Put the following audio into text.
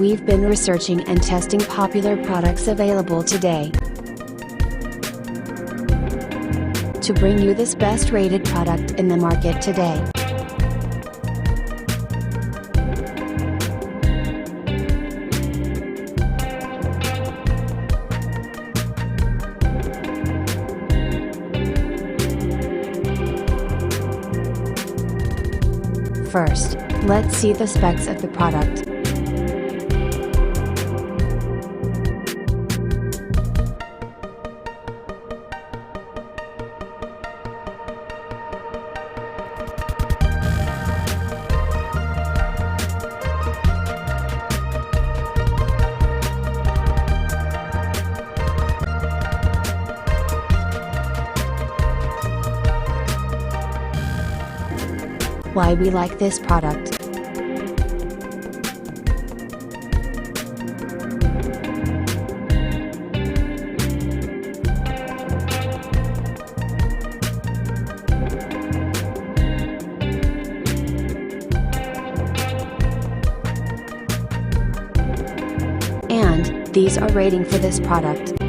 we've been researching and testing popular products available today to bring you this best rated product in the market today. First, let's see the specs of the product. Why we like this product. And these are rating for this product.